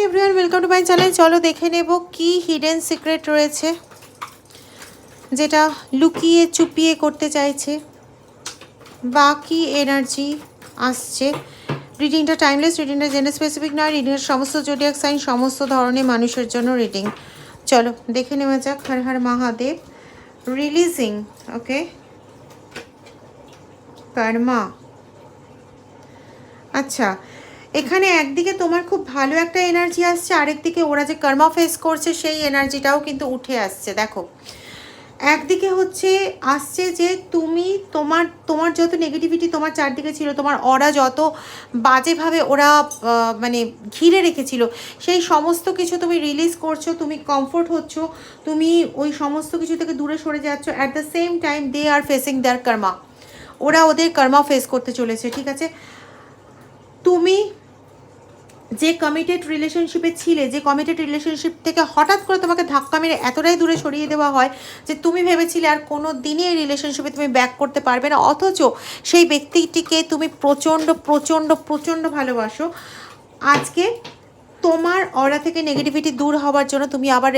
Everyone, welcome to my channel. চলো দেখে নেব কি হিডেন সিক্রেট রয়েছে যেটা লুকিয়ে চুপিয়ে করতে চাইছে, বা কি এনার্জি আসছে। রিডিংটা টাইমলেস, রিডিংটা জেন্ডার স্পেসিফিক নয়, রিডিংয়ের সমস্ত জোডিয়াক সাইন সমস্ত ধরনের মানুষের জন্য রিডিং। চলো দেখে নেওয়া যাক। হর হর মহাদেব। রিলিজিং, ওকে, কর্মা। আচ্ছা, এখানে একদিকে তোমার খুব ভালো একটা এনার্জি আসছে, আরেকদিকে ওরা যে কর্মা ফেস করছে সেই এনার্জিটাও কিন্তু উঠে আসছে। দেখো, একদিকে হচ্ছে আসছে যে তুমি তোমার যত নেগেটিভিটি তোমার চারদিকে ছিল, তোমার ওরা যত বাজেভাবে ওরা মানে ঘিরে রেখেছিল, সেই সমস্ত কিছু তুমি রিলিজ করছো, তুমি কমফোর্ট হচ্ছ, তুমি ওই সমস্ত কিছু থেকে দূরে সরে যাচ্ছ। At the same time they are facing their karma, ওরা ওদের কর্মা ফেস করতে চলেছে। ঠিক আছে, তুমি যে কমিটেড রিলেশনশিপে ছিলে, যে কমিটেড রিলেশনশিপ থেকে হঠাৎ করে তোমাকে ধাক্কা মেরে এতটাই দূরে সরিয়ে দেওয়া হয় যে তুমি ভেবেছিলে আর কোনো দিনই এই রিলেশনশিপে তুমি ব্যাক করতে পারবে না, অথচ সেই ব্যক্তিটিকে তুমি প্রচণ্ড প্রচণ্ড প্রচণ্ড ভালোবাসো। আজকে তোমার অরা থেকে নেগেটিভিটি দূর হওয়ার জন্য তুমি আবার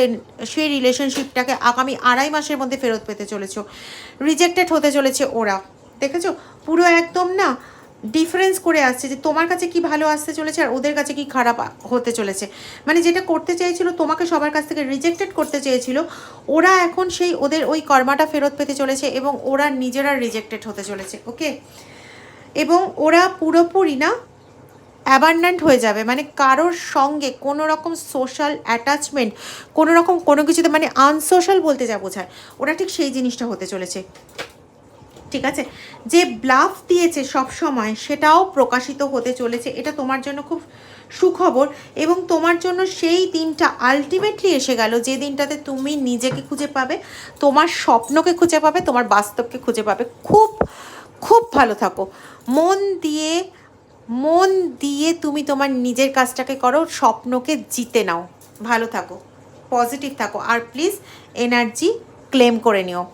সেই রিলেশনশিপটাকে আগামী 2.5 মাসের মধ্যে ফেরত পেতে চলেছো। রিজেক্টেড হতে চলেছে ওরা, দেখেছো? পুরো একদম না ডিফারেন্স করে আসছে যে তোমার কাছে কি ভালো আসতে চলেছে আর ওদের কাছে কি খারাপ হতে চলেছে। মানে যেটা করতে চেয়েছিল, তোমাকে সবার কাছ থেকে রিজেক্টেড করতে চেয়েছিল, ওরা এখন সেই ওদের ওই কর্মাটা ফেরত পেতে চলেছে এবং ওরা নিজেরা রিজেক্টেড হতে চলেছে। ওকে, এবং ওরা পুরোপুরি না অ্যাবান্ডেন্ট হয়ে যাবে, মানে কারোর সঙ্গে কোনো রকম সোশ্যাল অ্যাটাচমেন্ট, কোনো রকম কোনো কিছুতে, মানে আনসোশ্যাল বলতে যা বোঝায়, ওরা ঠিক সেই জিনিসটা হতে চলেছে। ঠিক আছে, যে ব্লাফ দিয়েছে সব সময় সেটাও প্রকাশিত হতে চলেছে। এটা তোমার জন্য খুব সুখবর, এবং তোমার জন্য সেই দিনটা আলটিমেটলি এসে গেল যে দিনটাতে তুমি নিজেকে খুঁজে পাবে, তোমার স্বপ্নকে খুঁজে পাবে, তোমার বাস্তবকে খুঁজে পাবে। খুব খুব ভালো থাকো, মন দিয়ে তুমি তোমার নিজের কাজটাকে করো, স্বপ্নকে জিতে নাও। ভালো থাকো, পজিটিভ থাকো, আর প্লিজ এনার্জি ক্লেম করে নিও।